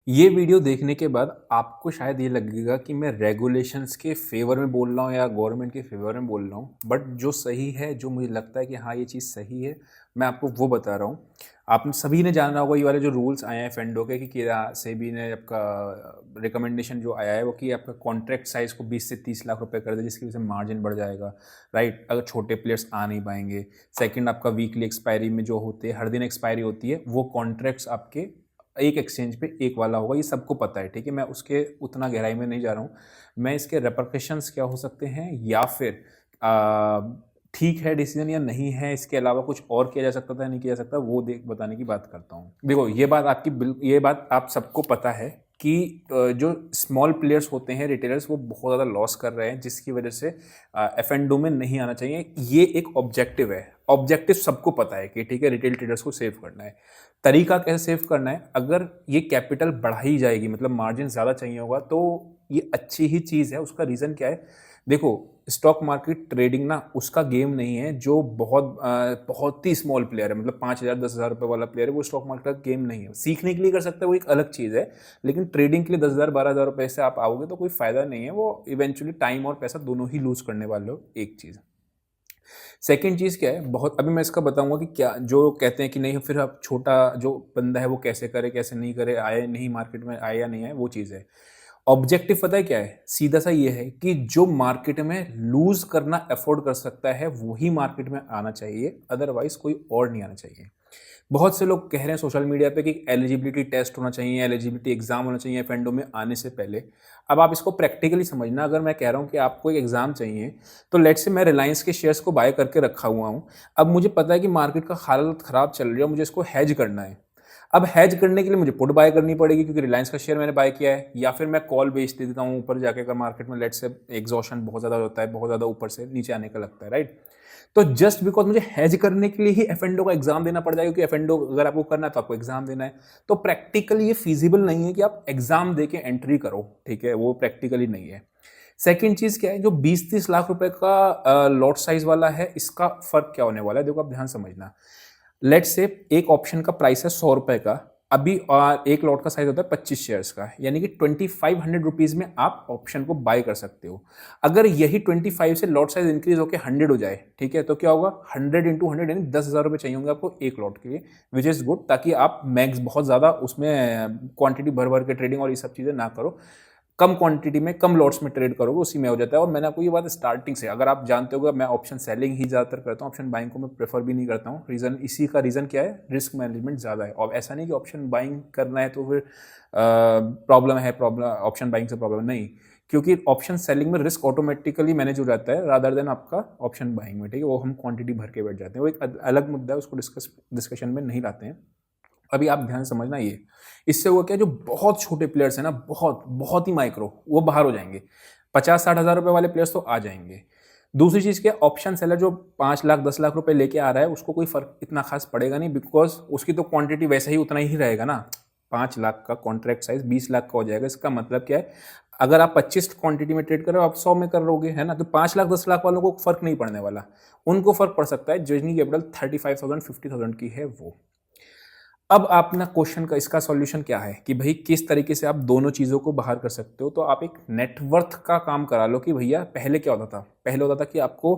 ये वीडियो देखने के बाद आपको शायद ये लगेगा कि मैं रेगुलेशंस के फेवर में बोल रहा हूँ या गवर्नमेंट के फेवर में बोल रहा हूँ, बट जो सही है, जो मुझे लगता है कि हाँ ये चीज़ सही है, मैं आपको वो बता रहा हूँ। आप सभी ने जाना होगा ये वाले जो रूल्स आए हैं फेंडो के कि सेबी ने आपका रिकमेंडेशन जो आया है वो कि आपका कॉन्ट्रैक्ट साइज़ को 20 से 30 लाख रुपए कर दे, जिसकी वजह से मार्जिन बढ़ जाएगा, राइट। अगर छोटे प्लेयर्स आ नहीं पाएंगे। सेकंड, आपका वीकली एक्सपायरी में जो होते हैं, हर दिन एक्सपायरी होती है, वो कॉन्ट्रैक्ट्स आपके एक एक्सचेंज पे एक वाला होगा, ये सबको पता है, ठीक है। मैं उसके उतना गहराई में नहीं जा रहा हूँ। मैं इसके रेपरकशंस क्या हो सकते हैं या फिर ठीक है डिसीजन या नहीं है, इसके अलावा कुछ और किया जा सकता था या नहीं किया जा सकता, वो देख बताने की बात करता हूँ। देखो ये बात आप सबको पता है कि जो स्मॉल प्लेयर्स होते हैं, रिटेलर्स, वो बहुत ज़्यादा लॉस कर रहे हैं, जिसकी वजह से एफ में नहीं आना चाहिए। ये एक ऑब्जेक्टिव है, ऑब्जेक्टिव सबको पता है कि ठीक है रिटेल ट्रेडर्स को सेव करना है। तरीका कैसे सेव करना है, अगर ये कैपिटल बढ़ाई जाएगी, मतलब मार्जिन ज़्यादा चाहिए होगा, तो ये अच्छी ही चीज़ है। उसका रीज़न क्या है? देखो, स्टॉक मार्केट ट्रेडिंग ना उसका गेम नहीं है जो बहुत ही स्मॉल प्लेयर है, मतलब 5,000 10,000 रुपये वाला प्लेयर है, वो स्टॉक मार्केट का गेम नहीं है। सीखने के लिए कर सकता है, वो एक अलग चीज़ है, लेकिन ट्रेडिंग के लिए 10,000 12,000 रुपये से आप आओगे तो कोई फायदा नहीं है। वो इवेंचुअली टाइम और पैसा दोनों ही लूज करने वाले हो, एक चीज़। सेकंड चीज़ क्या है, बहुत अभी मैं इसका बताऊंगा कि क्या जो कहते हैं कि नहीं फिर आप छोटा जो बंदा है वो कैसे करे कैसे नहीं करे, आए नहीं मार्केट में, आए या नहीं आए, वो चीज़ है। ऑब्जेक्टिव पता है क्या है? सीधा सा ये है कि जो मार्केट में लूज करना अफोर्ड कर सकता है वही मार्केट में आना चाहिए, अदरवाइज कोई और नहीं आना चाहिए। बहुत से लोग कह रहे हैं सोशल मीडिया पे कि एलिजिबिलिटी टेस्ट होना चाहिए, एलिजिबिलिटी एग्जाम होना चाहिए फेंडो में आने से पहले। अब आप इसको प्रैक्टिकली समझना, अगर मैं कह रहा हूँ कि आपको एक एग्जाम चाहिए, तो लेट्स से मैं रिलायंस के शेयर्स को बाय करके रखा हुआ हूँ। अब मुझे पता है कि मार्केट का हालत खराब चल रही है, मुझे इसको हैज करना है। अब हैज करने के लिए मुझे पुट बाय करनी पड़ेगी क्योंकि रिलायंस का शेयर मैंने बाय किया है, या फिर मैं कॉल बेच दे देता हूँ ऊपर जाके, अगर मार्केट में लेट्स से एग्जॉशन बहुत ज़्यादा होता है, बहुत ज़्यादा ऊपर से नीचे आने का लगता है, राइट। तो जस्ट बिकॉज मुझे हैज करने के लिए ही एफएनडो का एग्जाम देना पड़ जाएगा, क्योंकि एफएनडो अगर आपको करना है तो आपको एग्जाम देना है। तो प्रैक्टिकली ये फीजिबल नहीं है कि आप एग्जाम दे के एंट्री करो, ठीक है, वो प्रैक्टिकली नहीं है। सेकेंड चीज क्या है, जो 20-30 लाख रुपए का लॉट साइज वाला है, इसका फर्क क्या होने वाला है, देखो आप ध्यान समझना। लेट्स से एक ऑप्शन का प्राइस है 100 रुपए का, अभी एक लॉट का साइज होता है 25 शेयर्स का, यानी कि 2500 रुपीज में आप ऑप्शन को बाय कर सकते हो। अगर यही 25 से लॉट साइज इंक्रीज होकर 100 हो जाए, ठीक है, तो क्या होगा, 100 × 100 यानी 10,000 रुपये चाहिए होंगे आपको एक लॉट के लिए, विच इज गुड, ताकि आप मैक्स बहुत ज्यादा उसमें क्वांटिटी भर भर के ट्रेडिंग और ये सब चीजें ना करो, कम क्वांटिटी में कम लॉट्स में ट्रेड करोगे, उसी में हो जाता है। और मैंने आपको ये बात स्टार्टिंग से, अगर आप जानते हो, मैं ऑप्शन सेलिंग ही ज़्यादातर करता हूँ, ऑप्शन बाइंग को मैं प्रेफर भी नहीं करता हूँ। रीज़न इसी का रीज़न क्या है, रिस्क मैनेजमेंट ज़्यादा है। और ऐसा नहीं कि ऑप्शन बाइंग करना है तो फिर प्रॉब्लम ऑप्शन बाइंग से प्रॉब्लम नहीं, क्योंकि ऑप्शन सेलिंग में रिस्क ऑटोमेटिकली मैनेज हो जाता है रादर देन आपका ऑप्शन बाइंग में, ठीक है। वो हम क्वांटिटी भर के बैठ जाते हैं, वो एक अलग मुद्दा है, उसको डिस्कशन में नहीं लाते हैं। अभी आप ध्यान समझना, ये इससे हुआ क्या, जो बहुत छोटे प्लेयर्स हैं ना, बहुत बहुत ही माइक्रो, वो बाहर हो जाएंगे। 50-60 हज़ार रुपए वाले प्लेयर्स तो आ जाएंगे। दूसरी चीज़ क्या, ऑप्शन सेलर जो 5 लाख 10 लाख रुपए लेके आ रहा है, उसको कोई फर्क इतना खास पड़ेगा नहीं, बिकॉज उसकी तो क्वांटिटी वैसे ही उतना ही रहेगा ना। 5 लाख का कॉन्ट्रैक्ट साइज 20 लाख का हो जाएगा। इसका मतलब क्या है, अगर आप 25 क्वांटिटी में ट्रेड कर रहे हो, आप 100 में कर रहोगे, है ना, तो 5 लाख 10 लाख वालों को फर्क नहीं पड़ने वाला। उनको फर्क पड़ सकता है जिनकी कैपिटल 35,000 50,000 की है वो। अब आप ना क्वेश्चन का इसका सॉल्यूशन क्या है कि भाई किस तरीके से आप दोनों चीज़ों को बाहर कर सकते हो। तो आप एक नेटवर्थ का काम करा लो कि भैया पहले क्या होता था, पहले होता था कि आपको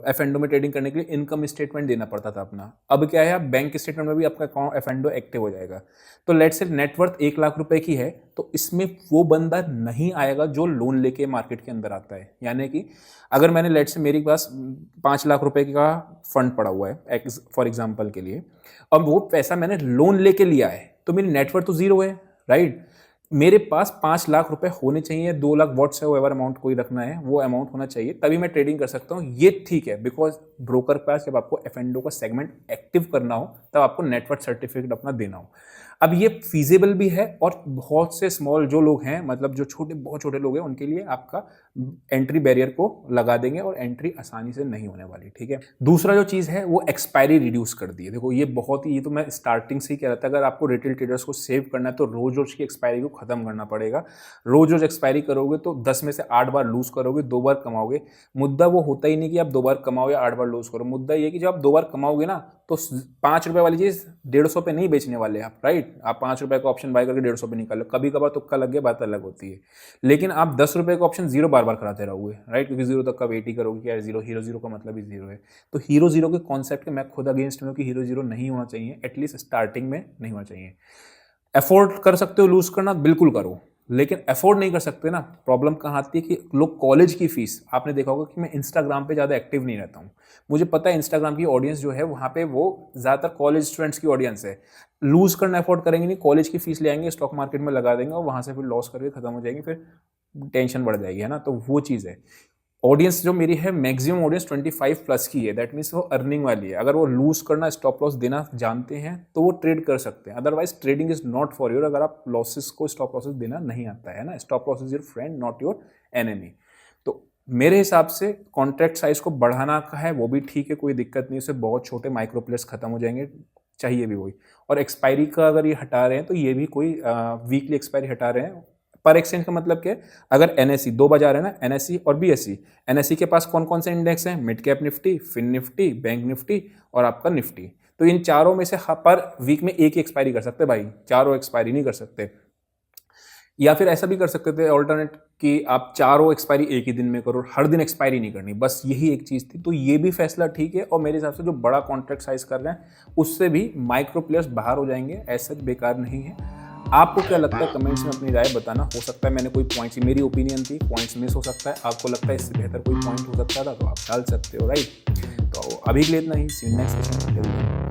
एफ में ट्रेडिंग करने के लिए इनकम स्टेटमेंट देना पड़ता था अपना। अब क्या है, आप बैंक स्टेटमेंट में भी आपका अकाउंट एफ एक्टिव हो जाएगा। तो लेट से नेटवर्थ 1 लाख रुपए की है, तो इसमें वो बंदा नहीं आएगा जो लोन लेके मार्केट के अंदर आता है। यानी कि अगर मैंने लेट से मेरे पास 5 लाख रुपए का फंड पड़ा हुआ है फॉर एग्जाम्पल के लिए, अब वो पैसा मैंने लोन लेके लिया है, तो मेरी नेटवर्थ तो जीरो है, राइट। मेरे पास 5 लाख रुपए होने चाहिए, 2 लाख वॉट्स है ओवर अमाउंट कोई रखना है, वो अमाउंट होना चाहिए, तभी मैं ट्रेडिंग कर सकता हूँ। ये ठीक है, बिकॉज ब्रोकर के पास जब आपको एफ का सेगमेंट एक्टिव करना हो तब आपको नेटवर्थ सर्टिफिकेट अपना देना हो। अब ये फीजिबल भी है, और बहुत से स्मॉल जो लोग हैं, मतलब जो छोटे बहुत छोटे लोग हैं, उनके लिए आपका एंट्री बैरियर को लगा देंगे और एंट्री आसानी से नहीं होने वाली, ठीक है। दूसरा जो चीज़ है वो एक्सपायरी रिड्यूस कर दी है। देखो ये बहुत ही, ये तो मैं स्टार्टिंग से ही कह रहा था, अगर आपको रिटेल ट्रेडर्स को सेव करना है तो रोज रोज की एक्सपायरी को खत्म करना पड़ेगा। रोज रोज एक्सपायरी करोगे तो 10 में से 8 बार लूज करोगे, 2 बार कमाओगे। मुद्दा वो होता ही नहीं कि आप 2 बार कमाओ या 8 बार लूज करो। मुद्दा ये कि जब आप 2 बार कमाओगे ना, तो 5 रुपए वाली चीज़ 150 पे नहीं बेचने वाले आप, राइट। राइट। आप 5 रुपये का ऑप्शन बाय करके 150 पे निकाल लो, कभी कभार तुक्का लग गया, बात अलग होती है। लेकिन आप 10 रुपये का ऑप्शन जीरो बार बार कराते रहोगे, राइट, क्योंकि जीरो तक का वेट ही करोगे कि यार जीरो, हीरो जीरो का मतलब ही जीरो है। तो हीरो जीरो के कॉन्सेप्ट के मैं खुद अगेंस्ट हूँ कि हीरो जीरो नहीं होना चाहिए, एटलीस्ट स्टार्टिंग में नहीं होना चाहिए। अफोर्ड कर सकते हो लूज करना, बिल्कुल करो, लेकिन अफोर्ड नहीं कर सकते ना, प्रॉब्लम कहाँ आती है कि लोग कॉलेज की फीस, आपने देखा होगा कि मैं इंस्टाग्राम पे ज़्यादा एक्टिव नहीं रहता हूँ, मुझे पता है इंस्टाग्राम की ऑडियंस जो है वहाँ पे वो ज़्यादातर कॉलेज स्टूडेंट्स की ऑडियंस है। लूज करना अफोर्ड करेंगे नहीं, कॉलेज की फीस ले आएंगे, स्टॉक मार्केट में लगा देंगे और वहाँ से फिर लॉस करके खत्म हो जाएंगे, फिर टेंशन बढ़ जाएगी, है ना। तो वो चीज़ है। ऑडियंस जो मेरी है, मैक्सिमम ऑडियंस 25 प्लस की है, दैट मीन्स वो अर्निंग वाली है। अगर वो लूज करना, स्टॉप लॉस देना जानते हैं तो वो ट्रेड कर सकते हैं, otherwise trading is not for your. अगर आप लॉसेस को स्टॉप लॉसेस देना नहीं आता है ना, stop loss is your friend not your enemy. तो मेरे हिसाब से कॉन्ट्रैक्ट साइज को बढ़ाना का है, वो भी ठीक है, कोई दिक्कत नहीं, उससे बहुत छोटे माइक्रो प्लेयर्स खत्म हो जाएंगे, चाहिए भी वही। और एक्सपायरी का अगर ये हटा रहे हैं तो ये भी कोई वीकली एक्सपायरी हटा रहे हैं। पर एक्सचेंज का मतलब क्या है, अगर एनएससी 2 बाजार है ना, एनएससी और बीएससी, एनएससी के पास कौन कौन से इंडेक्स हैं, mid cap Nifty, fin Nifty, bank Nifty और आपका निफ्टी। तो इन चारों में से पर वीक में एक ही एक्सपायरी कर सकते भाई, चारों एक्सपायरी नहीं कर सकते। या फिर ऐसा भी कर सकते थे ऑल्टरनेट कि आप चारों एक्सपायरी एक ही दिन में करो, हर दिन एक्सपायरी नहीं करनी, बस यही एक चीज़ थी। तो ये भी फैसला ठीक है, और मेरे हिसाब से जो बड़ा कॉन्ट्रैक्ट साइज कर रहे हैं उससे भी माइक्रो प्लेयर्स बाहर हो जाएंगे, ऐसा बेकार नहीं है। आपको क्या लगता है, कमेंट्स में अपनी राय बताना। हो सकता है मैंने कोई पॉइंट्स, मेरी ओपिनियन थी, पॉइंट्स मिस हो सकता है, आपको लगता है इससे बेहतर कोई पॉइंट हो सकता था तो आप डाल सकते हो, राइट। तो अभी के लिए इतना ही, सी यू नेक्स्ट सेशन।